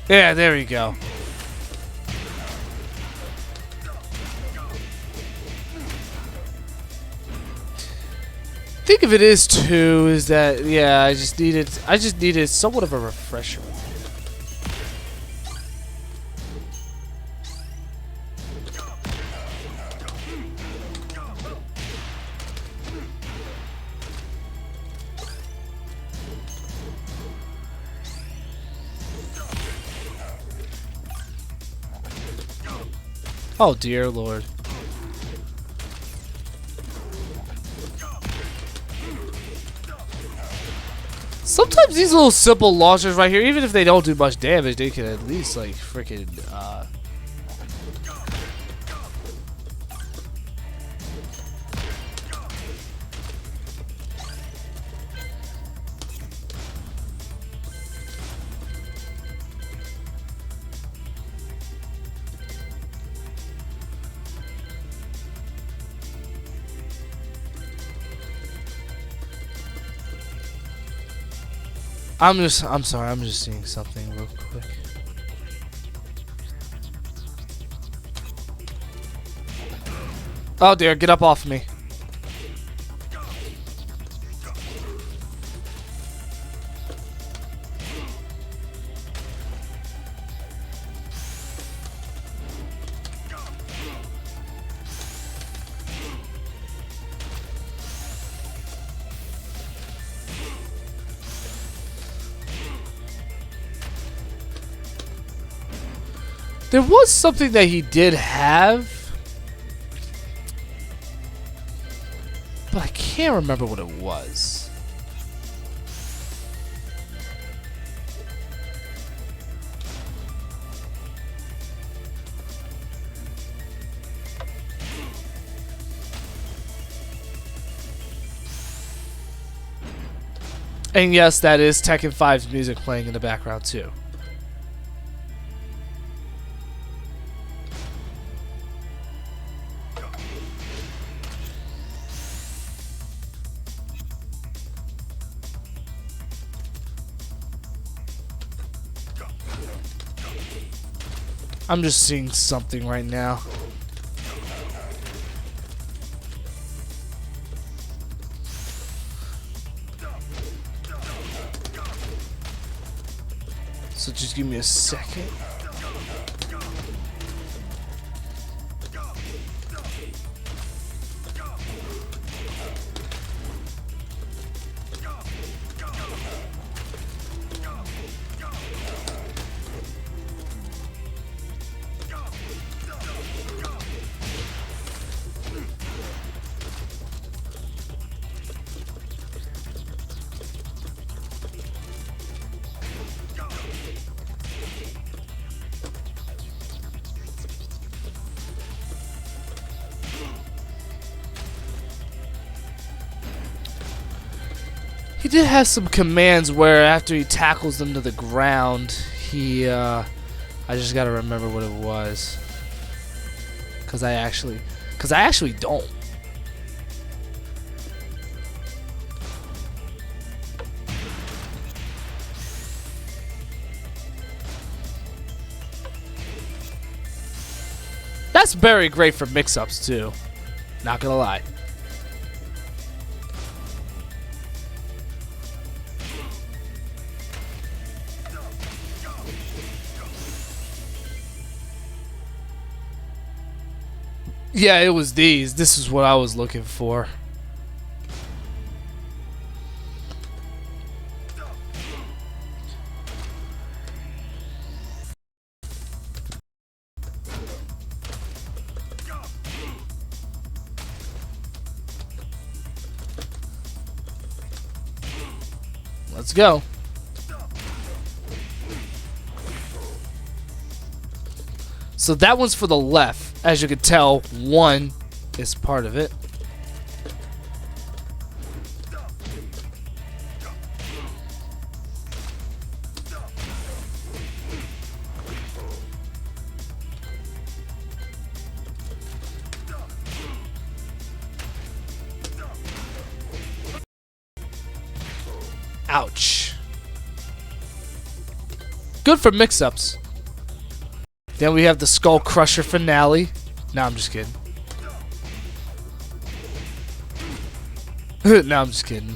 Yeah, there we go. Think of it is too is that yeah, I just needed somewhat of a refresher. Oh dear Lord. Sometimes these little simple launchers right here, even if they don't do much damage, they can at least like freaking I'm sorry, I'm just seeing something real quick. Oh dear, get up off me. There was something that he did have, but I can't remember what it was. And yes, that is Tekken 5's music playing in the background too. I'm just seeing something right now. So just give me a second. He did have some commands where after he tackles them to the ground, he, I just gotta remember what it was. Cause I actually don't. That's very great for mix-ups too. Not gonna lie. Yeah, it was these. This is what I was looking for. Let's go. So that one's for the left. As you can tell, one is part of it. Ouch. Good for mix-ups. Then we have the Skull Crusher finale. No, I'm just kidding. No, I'm just kidding.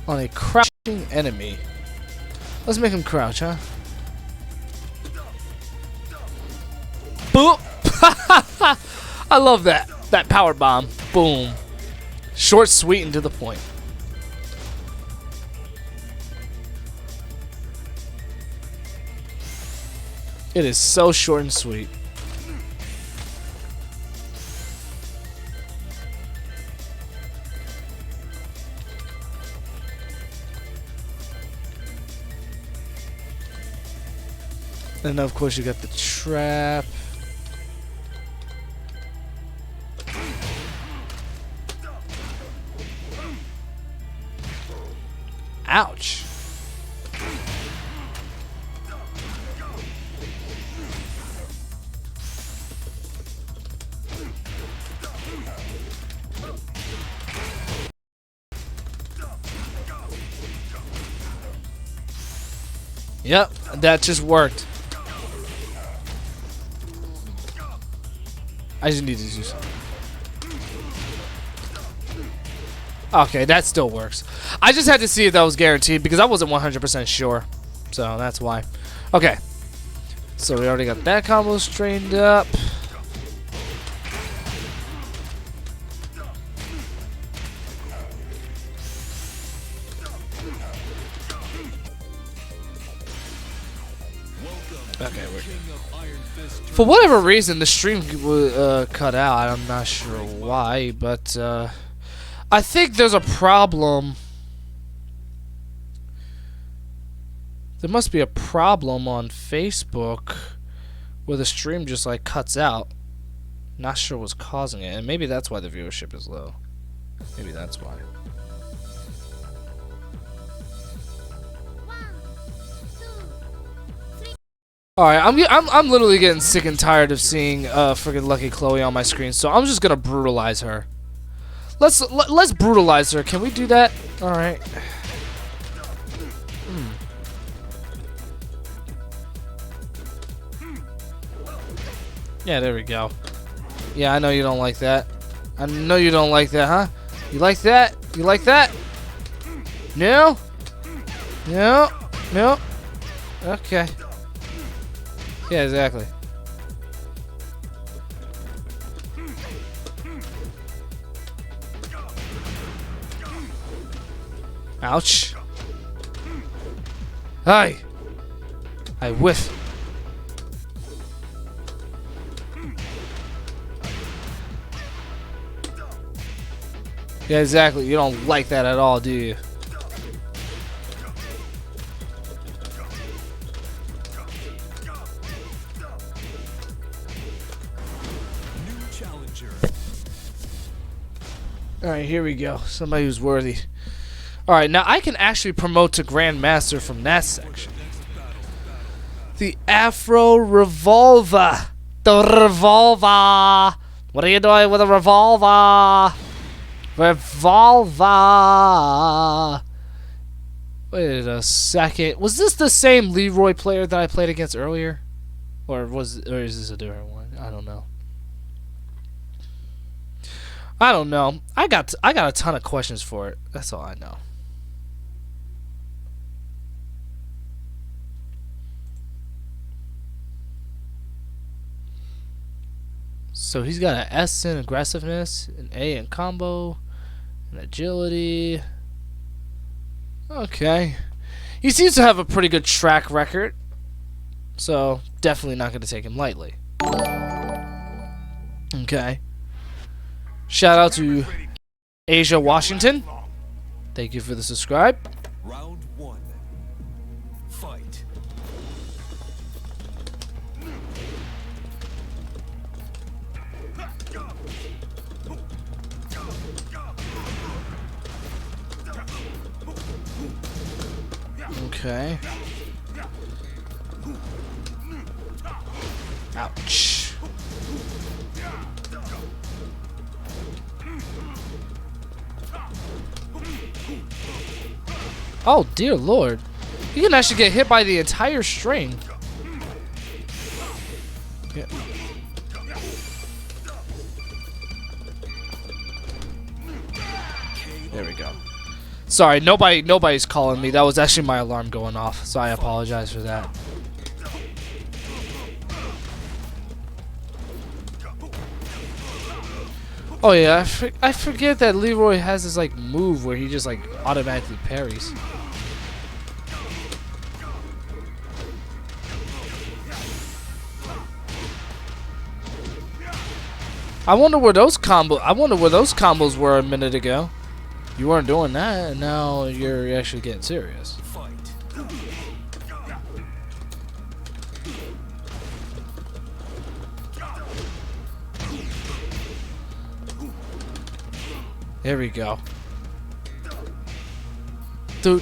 On a crouching enemy. Let's make him crouch, huh? Boop! I love that. That power bomb. Boom. Short, sweet, and to the point. It is so short and sweet. And of course you got the trap. Ouch. Yep, that just worked. I just need to do something. Okay, that still works. I just had to see if that was guaranteed because I wasn't 100% sure. So that's why. Okay. So we already got that combo straightened up. Okay, we're for whatever reason the stream cut out. I'm not sure why, but I think there's a problem. There must be a problem on Facebook where the stream just like cuts out. Not sure what's causing it, and maybe that's why the viewership is low. Maybe that's why. Alright, I'm literally getting sick and tired of seeing freaking Lucky Chloe on my screen, so I'm just gonna brutalize her. Let's brutalize her. Can we do that? All right. Yeah, there we go. Yeah, I know you don't like that. I know you don't like that, huh? You like that? You like that? No? No? No? Okay. Yeah, exactly. Ouch. Hi. I whiff. Yeah, exactly. You don't like that at all, do you? New challenger. Alright, here we go. Somebody who's worthy. Alright, now I can actually promote to Grandmaster from that section. The Afro Revolver. The Revolver. What are you doing with a revolver? Revolver. Wait a second. Was this the same Leroy player that I played against earlier? Or is this a different one? I don't know. I don't know. I got a ton of questions for it. That's all I know. So he's got an S in aggressiveness, an A in combo, an agility. Okay. He seems to have a pretty good track record. So definitely not going to take him lightly. Okay. Shout out to Asia Washington. Thank you for the subscribe. Round 1. Fight. Okay. Ouch. Oh dear lord. You can actually get hit by the entire string. Yeah. There we go. Sorry, nobody's calling me. That was actually my alarm going off, so I apologize for that. Oh yeah, I forget that Leroy has this like move where he just like automatically parries. I wonder where those combos were a minute ago. You weren't doing that, and now you're actually getting serious. Fight. There we go. Do.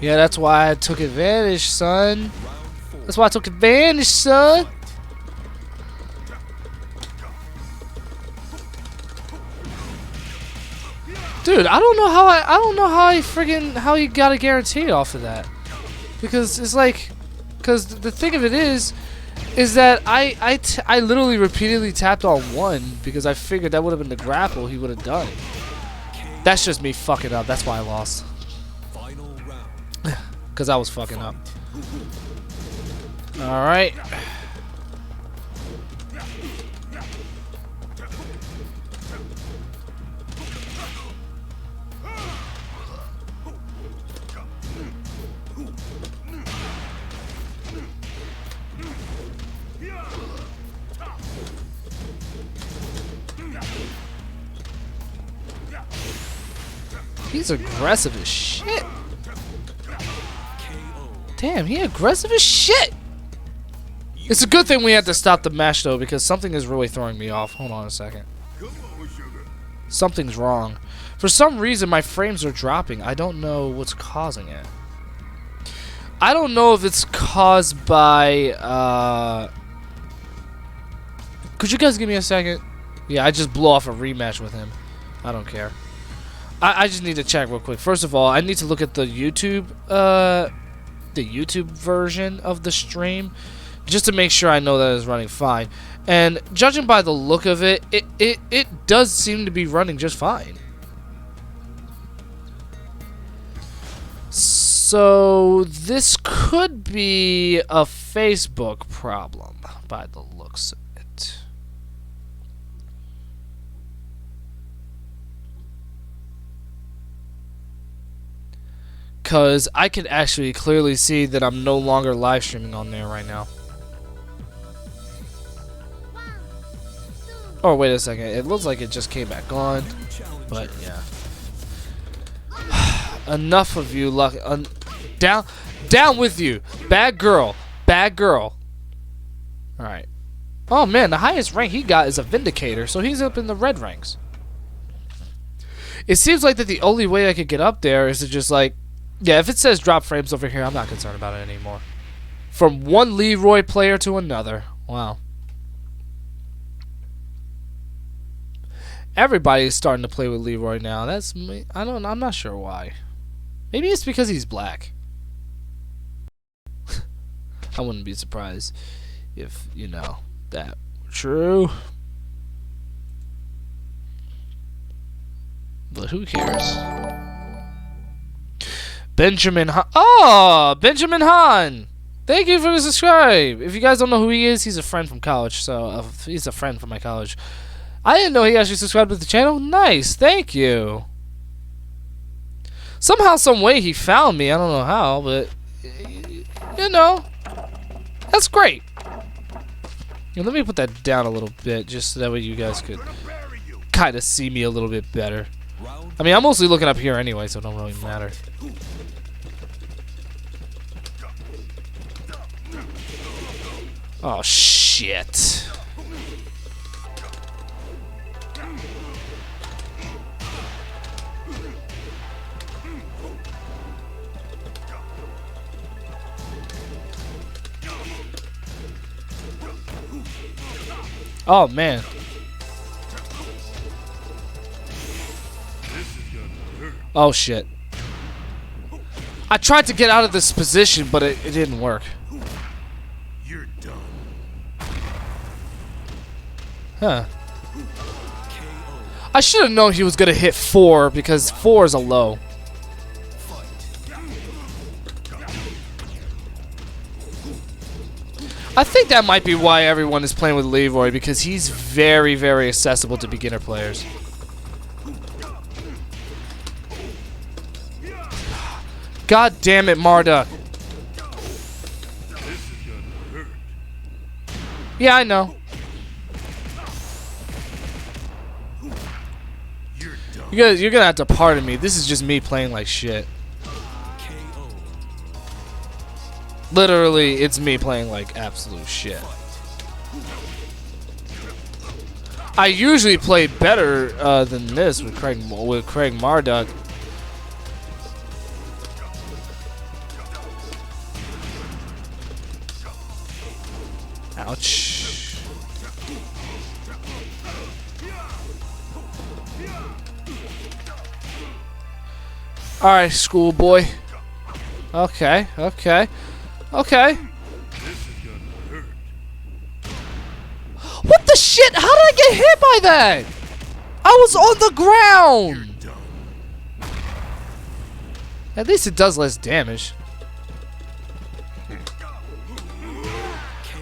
Yeah, that's why I took advantage, son. That's why I took advantage, son. Dude, I don't know how he got a guarantee off of that. Because it's like, because the thing of it is that I literally repeatedly tapped on one because I figured that would have been the grapple he would have done. That's just me fucking up. That's why I lost. Because I was fucking up. Alright. He's aggressive as shit. Damn, he aggressive as shit. It's a good thing we had to stop the match though, because something is really throwing me off. Hold on a second. Something's wrong. For some reason, my frames are dropping. I don't know what's causing it. I don't know if it's caused by, Could you guys give me a second? Yeah, I just blew off a rematch with him. I don't care. I just need to check real quick. First of all, I need to look at the YouTube version of the stream, just to make sure I know that it's running fine. And judging by the look of it, it does seem to be running just fine. So this could be a Facebook problem by the looks of it. Because I can actually clearly see that I'm no longer live streaming on there right now. Oh, wait a second. It looks like it just came back on. But, yeah. Enough of you, luck. Down with you. Bad girl. Bad girl. Alright. Oh, man. The highest rank he got is a Vindicator. So he's up in the red ranks. It seems like that the only way I could get up there is to just, like... Yeah, if it says drop frames over here, I'm not concerned about it anymore. From one Leroy player to another. Wow. Everybody's starting to play with Leroy now. That's me. I'm not sure why. Maybe it's because he's black. I wouldn't be surprised if, you know, that were true. But who cares? Benjamin Han. Oh, Benjamin Han. Thank you for the subscribe. If you guys don't know who he is, he's a friend from college. So he's a friend from my college. I didn't know he actually subscribed to the channel. Nice. Thank you. Somehow, some way he found me. I don't know how, but you know, that's great. Now, let me put that down a little bit, just so that way you guys could kind of see me a little bit better. I mean, I'm mostly looking up here anyway, so it don't really matter. Oh, shit. Oh, man. Oh, shit. I tried to get out of this position, but it didn't work. You're done. Huh. I should have known he was going to hit 4, because 4 is a low. I think that might be why everyone is playing with Leroy, because he's very, very accessible to beginner players. God damn it, Marduk. Yeah, I know. You're gonna have to pardon me. This is just me playing like shit. Literally, it's me playing like absolute shit. I usually play better than this with Craig Marduk. Ouch. Alright, schoolboy. Okay, okay. Okay. What the shit? How did I get hit by that? I was on the ground. At least it does less damage.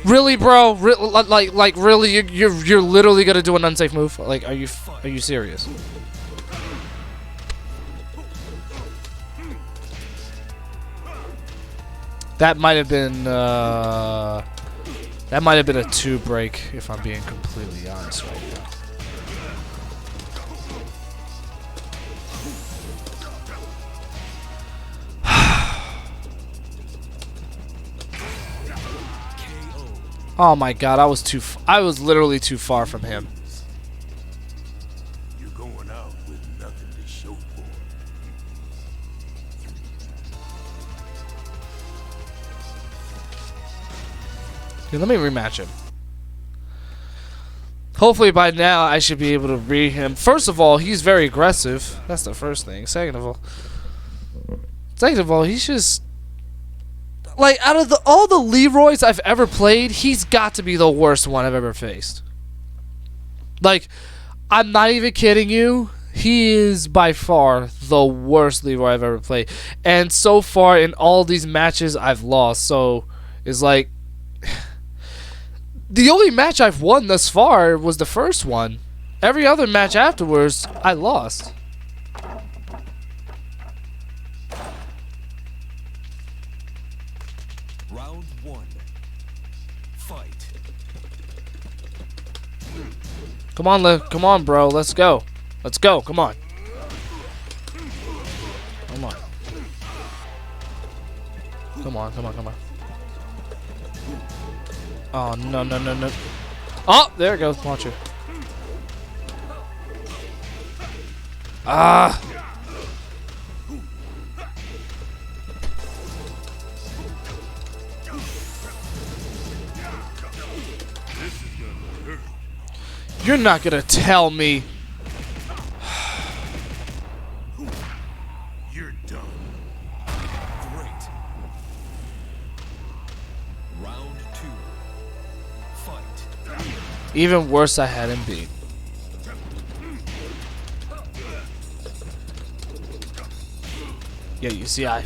Really, bro? Like really? You're literally gonna do an unsafe move? Like, are you serious? That might have been a 2 break, if I'm being completely honest right now. Oh my god, I was literally too far from him. You're going out with nothing to show for it. Okay, let me rematch him. Hopefully by now I should be able to read him. First of all, he's very aggressive. That's the first thing. Second of all, he's just like out of all the Leroys I've ever played, he's got to be the worst one I've ever faced. Like, I'm not even kidding you. He is by far the worst Leroy I've ever played. And so far in all these matches I've lost. So it's like the only match I've won thus far was the first one. Every other match afterwards I lost. Round 1. Fight. Come on, bro. Let's go. Let's go. Come on. Come on. Come on. Come on. Come on. Oh no no no no! Oh, there it goes. Watch it. Ah. You're not gonna tell me. You're done. Great. Round 2. Fight. Even worse, I had him beat. Yeah, you see, I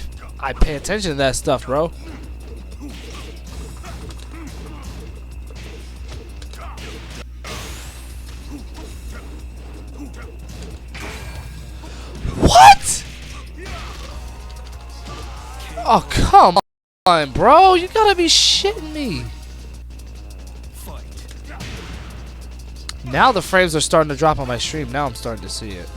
pay attention to that stuff, bro. What? Oh, come on, bro. You gotta be shitting me. Fight. Now the frames are starting to drop on my stream. Now I'm starting to see it.